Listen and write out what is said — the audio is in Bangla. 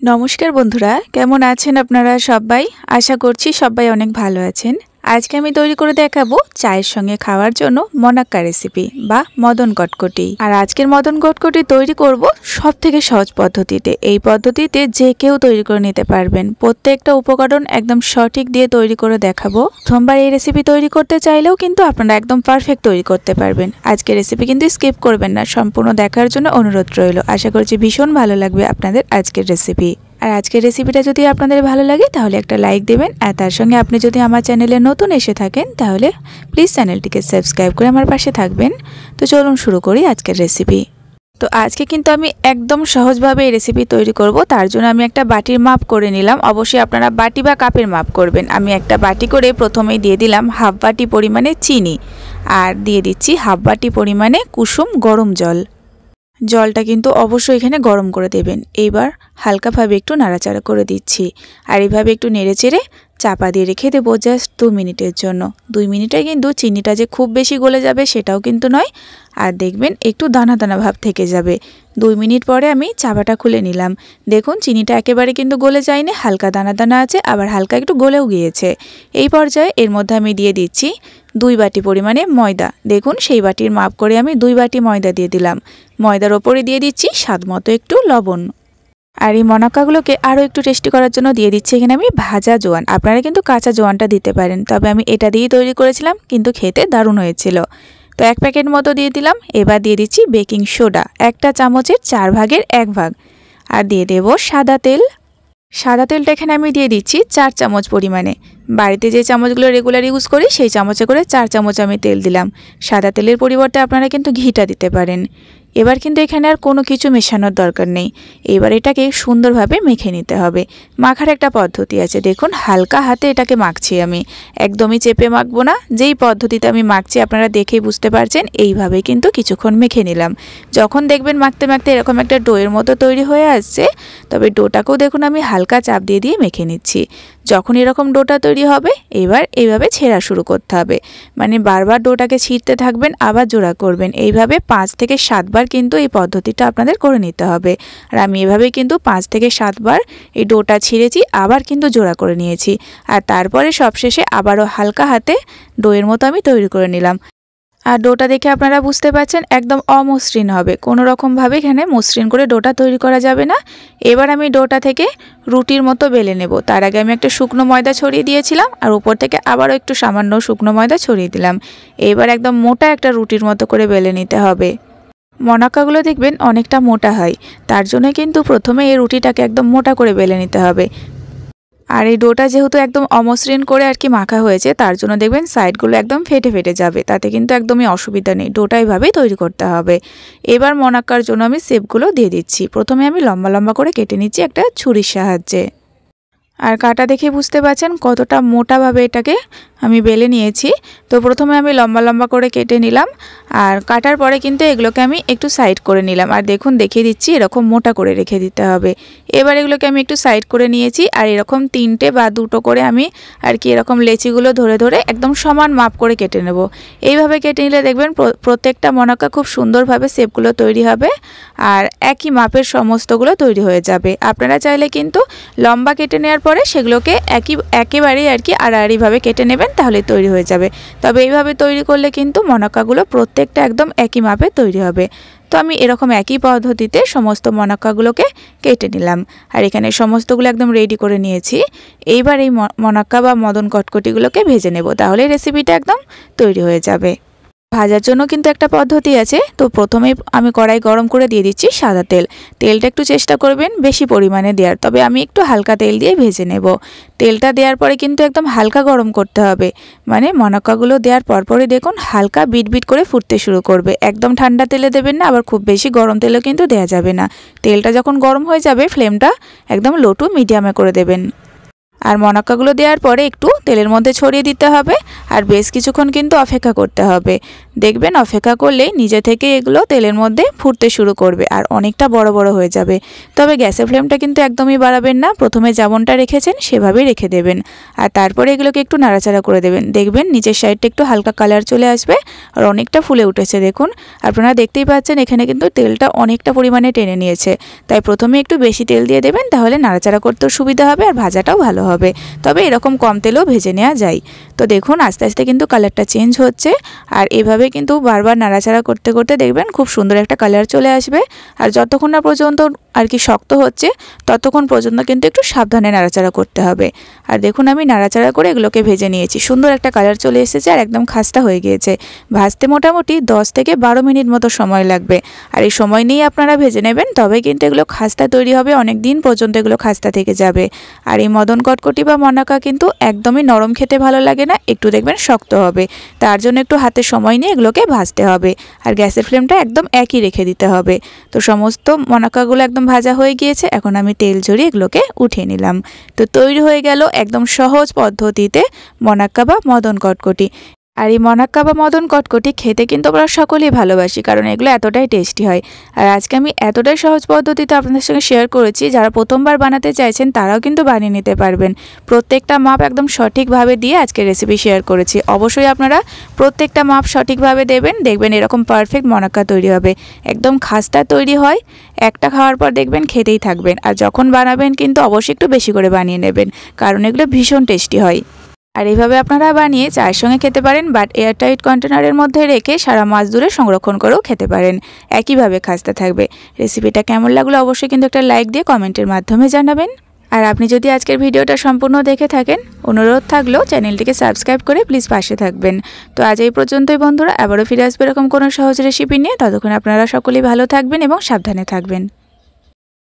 নমস্কার বন্ধুরা, কেমন আছেন আপনারা সবাই? আশা করছি সবাই অনেক ভালো আছেন। আজকে আমি তৈরি করে দেখাবো চায়ের সঙ্গে খাওয়ার জন্য মনাক্কা রেসিপি বা মদন কটকটি। আর আজকের মদন কটকটি তৈরি করব সবথেকে সহজ পদ্ধতিতে। এই পদ্ধতিতে যে কেউ তৈরি করে নিতে পারবেন। প্রত্যেকটা উপকরণ একদম সঠিক দিয়ে তৈরি করে দেখাবো। প্রথমবার এই রেসিপি তৈরি করতে চাইলেও কিন্তু আপনারা একদম পারফেক্ট তৈরি করতে পারবেন। আজকের রেসিপি কিন্তু স্কিপ করবেন না, সম্পূর্ণ দেখার জন্য অনুরোধ রইল। আশা করছি ভীষণ ভালো লাগবে আপনাদের আজকের রেসিপি। আর আজকের রেসিপিটা যদি আপনাদের ভালো লাগে তাহলে একটা লাইক দেবেন। আর তার সঙ্গে আপনি যদি আমার চ্যানেলে নতুন এসে থাকেন তাহলে প্লিজ চ্যানেলটিকে সাবস্ক্রাইব করে আমার পাশে থাকবেন। তো চলুন শুরু করি আজকের রেসিপি। তো আজকে কিন্তু আমি একদম সহজভাবে এই রেসিপি তৈরি করব। তার জন্য আমি একটা বাটির মাপ করে নিলাম। অবশ্যই আপনারা বাটি বা কাপের মাপ করবেন। আমি একটা বাটি করে প্রথমেই দিয়ে দিলাম হাফ বাটি পরিমাণে চিনি, আর দিয়ে দিচ্ছি হাফ বাটি পরিমাণে কুসুম গরম জল। জলটা কিন্তু অবশ্যই এখানে গরম করে দেবেন। এইবার হালকাভাবে একটু নাড়াচাড়া করে দিচ্ছি, আর এইভাবে একটু নেড়েচেড়ে চাপা দিয়ে রেখে দেবো জাস্ট 2 মিনিটের জন্য। 2 মিনিটে কিন্তু চিনিটা যে খুব বেশি গলে যাবে সেটাও কিন্তু নয়, আর দেখবেন একটু দানা দানা ভাব থেকে যাবে। 2 মিনিট পরে আমি চাপাটা খুলে নিলাম। দেখুন চিনিটা একেবারে কিন্তু গলে যায়নি, হালকা দানা দানা আছে, আবার হালকা একটু গলেও গিয়েছে। এই পর্যায়ে এর মধ্যে আমি দিয়ে দিচ্ছি 2 বাটি পরিমাণে ময়দা। দেখুন সেই বাটির মাপ করে আমি 2 বাটি ময়দা দিয়ে দিলাম। ময়দার ওপরে দিয়ে দিচ্ছি স্বাদ মতো একটু লবণ। আর এই মনাক্কাগুলোকে আরও একটু টেস্টি করার জন্য দিয়ে দিচ্ছি এখানে আমি ভাজা জোয়ান। আপনারা কিন্তু কাঁচা জোয়ানটা দিতে পারেন, তবে আমি এটা দিয়েই তৈরি করেছিলাম, কিন্তু খেতে দারুণ হয়েছিল। তো 1 প্যাকেট মতো দিয়ে দিলাম। এবার দিয়ে দিচ্ছি বেকিং সোডা, 1 চামচের 4 ভাগের 1 ভাগ। আর দিয়ে দেব সাদা তেল। সাদা তেলটা এখানে আমি দিয়ে দিচ্ছি 4 চামচ পরিমাণে। বাড়িতে যে চামচগুলো রেগুলার ইউজ করি সেই চামচে করে 4 চামচ আমি তেল দিলাম। সাদা তেলের পরিবর্তে আপনারা কিন্তু ঘিটা দিতে পারেন। এবার কিন্তু এখানে আর কোনো কিছু মেশানোর দরকার নেই। এবার এটাকে সুন্দরভাবে মেখে নিতে হবে। মাখার একটা পদ্ধতি আছে, দেখুন হালকা হাতে এটাকে মাখছি আমি, একদমই চেপে মাখবো না। যেই পদ্ধতিতে আমি মাখছি আপনারা দেখেই বুঝতে পারছেন। এইভাবে কিন্তু কিছুক্ষণ মেখে নিলাম। যখন দেখবেন মাখতে মাখতে এরকম একটা ডোয়ের মতো তৈরি হয়ে আসছে, তবে ডোটাকেও দেখুন আমি হালকা চাপ দিয়ে দিয়ে মেখে নিচ্ছি। যখন এরকম ডোটা তৈরি হবে এবার এইভাবে ছেঁড়া শুরু করতে হবে, মানে বারবার ডোটাকে ছিঁড়তে থাকবেন, আবার জোড়া করবেন। এইভাবে 5 থেকে 7 বার কিন্তু এই পদ্ধতিটা আপনাদের করে নিতে হবে। আর আমি এভাবে কিন্তু 5 থেকে 7 বার এই ডোটা ছিঁড়েছি, আবার কিন্তু জোড়া করে নিয়েছি। আর তারপরে সবশেষে আবারও হালকা হাতে ডোয়ের মতো আমি তৈরি করে নিলাম। আর ডোটা দেখে আপনারা বুঝতে পারছেন একদম অমসৃণ হবে, কোনো রকমভাবে এখানে মসৃণ করে ডোটা তৈরি করা যাবে না। এবার আমি ডোটা থেকে রুটির মতো বেলে নেব। তার আগে আমি একটা শুকনো ময়দা ছড়িয়ে দিয়েছিলাম, আর উপর থেকে আবারও একটু সামান্য শুকনো ময়দা ছড়িয়ে দিলাম। এবার একদম মোটা একটা রুটির মতো করে বেলে নিতে হবে। মনাক্কাগুলো দেখবেন অনেকটা মোটা হয়, তার জন্য কিন্তু প্রথমে এই রুটিটাকে একদম মোটা করে বেলে নিতে হবে। আর এই ডোটা যেহেতু একদম অমসৃণ করে আর কি মাখা হয়েছে, তার জন্য দেখবেন সাইডগুলো একদম ফেটে ফেটে যাবে, তাতে কিন্তু একদমই অসুবিধা নেই। ডোটা এইভাবেই তৈরি করতে হবে। এবার মনাক্কার জন্য আমি শেপগুলো দিয়ে দিচ্ছি। প্রথমে আমি লম্বা লম্বা করে কেটে নিচ্ছি একটা ছুরির সাহায্যে। আর কাটা দেখে বুঝতে পারছেন কতটা মোটাভাবে এটাকে আমি বেলে নিয়েছি। তো প্রথমে আমি লম্বা লম্বা করে কেটে নিলাম, আর কাটার পরে কিন্তু এগুলোকে আমি একটু সাইড করে নিলাম। আর দেখুন দেখিয়ে দিচ্ছি এরকম মোটা করে রেখে দিতে হবে। এবার এগুলোকে আমি একটু সাইড করে নিয়েছি, আর এরকম 3টে বা 2টো করে আমি আর কি এরকম লেচিগুলো ধরে ধরে একদম সমান মাপ করে কেটে নেব। এইভাবে কেটে নিলে দেখবেন প্রত্যেকটা মনাক্কা খুব সুন্দরভাবে শেপগুলো তৈরি হবে, আর একই মাপের সমস্তগুলো তৈরি হয়ে যাবে। আপনারা চাইলে কিন্তু লম্বা কেটে নেওয়ার পরে সেগুলোকে একেবারেই আর কি আড়াআড়িভাবে কেটে নেবেন, তাহলে তৈরি হয়ে যাবে। তবে এইভাবে তৈরি করলে কিন্তু মনাক্কাগুলো প্রত্যেকটা একদম একই মাপে তৈরি হবে। তো আমি এরকম একই পদ্ধতিতে সমস্ত মনাক্কাগুলোকে কেটে নিলাম, আর এখানে সমস্তগুলো একদম রেডি করে নিয়েছি। এইবার এই মনাক্কা বা মদন কটকটিগুলোকে ভেজে নেব, তাহলে রেসিপিটা একদম তৈরি হয়ে যাবে। ভাজার জন্য কিন্তু একটা পদ্ধতি আছে। তো প্রথমেই আমি কড়াই গরম করে দিয়ে দিচ্ছি সাদা তেল। তেলটা একটু চেষ্টা করবেন বেশি পরিমাণে দেওয়ার, তবে আমি একটু হালকা তেল দিয়ে ভেজে নেব। তেলটা দেওয়ার পরে কিন্তু একদম হালকা গরম করতে হবে, মানে মনাক্কাগুলো দেওয়ার পরপরই দেখুন হালকা বিট করে ফুটতে শুরু করবে। একদম ঠান্ডা তেলে দেবেন না, আবার খুব বেশি গরম তেলেও কিন্তু দেওয়া যাবে না। তেলটা যখন গরম হয়ে যাবে ফ্লেমটা একদম লো টু মিডিয়ামে করে দেবেন। আর মনাক্কাগুলো দেওয়ার পরে একটু তেলের মধ্যে ছড়িয়ে দিতে হবে আর বেশ কিছুক্ষণ কিন্তু অপেক্ষা করতে হবে। দেখবেন অপেক্ষা করলেই নিজে থেকে এগুলো তেলের মধ্যে ফুটতে শুরু করবে আর অনেকটা বড় বড় হয়ে যাবে। তবে গ্যাসের ফ্লেমটা কিন্তু একদমই বাড়াবেন না, প্রথমে যেমনটা রেখেছেন সেভাবেই রেখে দেবেন আর তারপরে এগুলোকে একটু নাড়াচাড়া করে দেবেন। দেখবেন নিচের সাইডটা একটু হালকা কালার চলে আসবে আর অনেকটা ফুলে উঠেছে। দেখুন আপনারা দেখতেই পাচ্ছেন এখানে কিন্তু তেলটা অনেকটা পরিমাণে টেনে নিয়েছে, তাই প্রথমে একটু বেশি তেল দিয়ে দেবেন, তাহলে নাড়াচাড়া করতেও সুবিধা হবে আর ভাজাটাও ভালো হবে। তবে এরকম কম তেলেও ভেজে নেওয়া যায়। তো দেখুন আস্তে আস্তে কিন্তু কালারটা চেঞ্জ হচ্ছে আর এভাবে কিন্তু বারবার নাড়াচাড়া করতে করতে দেখবেন খুব সুন্দর একটা কালার চলে আসবে। আর যতক্ষণ না পর্যন্ত আর কি শক্ত হচ্ছে ততক্ষণ পর্যন্ত কিন্তু একটু সাবধানে নাড়াচাড়া করতে হবে। আর দেখুন আমি নাড়াচাড়া করে এগুলোকে ভেজে নিয়েছি, সুন্দর একটা কালার চলে এসেছে আর একদম খাস্তা হয়ে গিয়েছে। ভাজতে মোটামুটি 10 থেকে 12 মিনিট মতো সময় লাগবে আর এই সময় নিয়েই আপনারা ভেজে নেবেন, তবে কিন্তু এগুলো খাস্তা তৈরি হবে, অনেক দিন পর্যন্ত এগুলো খাস্তা থেকে যাবে। আর এই মদন কটকটি বা মনাক্কা কিন্তু একদমই নরম খেতে ভালো লাগে না, একটু দেখবেন শক্ত হবে, তার জন্য একটু হাতে সময় নিয়ে এগুলোকে ভাজতে হবে আর গ্যাসের ফ্লেমটা একদম একই রেখে দিতে হবে। তো সমস্ত মনাক্কাগুলো একদম ভাজা হয়ে গিয়েছে, এখন আমি তেল ঝরিয়ে এগুলোকে উঠিয়ে নিলাম। তো তৈরি হয়ে গেল একদম সহজ পদ্ধতিতে মনাক্কা বা মদন কটকটি। আর এই মনাক্কা বা মদন কটকটি খেতে কিন্তু আমরা সকলেই ভালোবাসি, কারণ এগুলো এতটাই টেস্টি হয়। আর আজকে আমি এতটাই সহজ পদ্ধতিতে আপনাদের সঙ্গে শেয়ার করেছি, যারা প্রথমবার বানাতে চাইছেন তারাও কিন্তু বানিয়ে নিতে পারবেন। প্রত্যেকটা মাপ একদম সঠিকভাবে দিয়ে আজকে রেসিপি শেয়ার করেছি। অবশ্যই আপনারা প্রত্যেকটা মাপ সঠিকভাবে দেবেন, দেখবেন এরকম পারফেক্ট মনাক্কা তৈরি হবে, একদম খাস্তা তৈরি হয়। একটা খাওয়ার পর দেখবেন খেতেই থাকবেন। আর যখন বানাবেন কিন্তু অবশ্যই একটু বেশি করে বানিয়ে নেবেন, কারণ এগুলো ভীষণ টেস্টি হয়। আর এইভাবে আপনারা বানিয়ে চায়ের সঙ্গে খেতে পারেন, বাট এয়ারটাইট কন্টেনারের মধ্যে রেখে সারা মাস ধরে সংরক্ষণ করেও খেতে পারেন, একইভাবে খাস্তা থাকবে। রেসিপিটা কেমন লাগলো অবশ্যই কিন্তু একটা লাইক দিয়ে কমেন্টের মাধ্যমে জানাবেন। আর আপনি যদি আজকের ভিডিওটা সম্পূর্ণ দেখে থাকেন, অনুরোধ থাকলো চ্যানেলটিকে সাবস্ক্রাইব করে প্লিজ পাশে থাকবেন। তো আজ এই পর্যন্তই বন্ধুরা, আবারও ফিরে আসবে এরকম কোনো সহজ রেসিপি নিয়ে। ততক্ষণ আপনারা সকলেই ভালো থাকবেন এবং সাবধানে থাকবেন।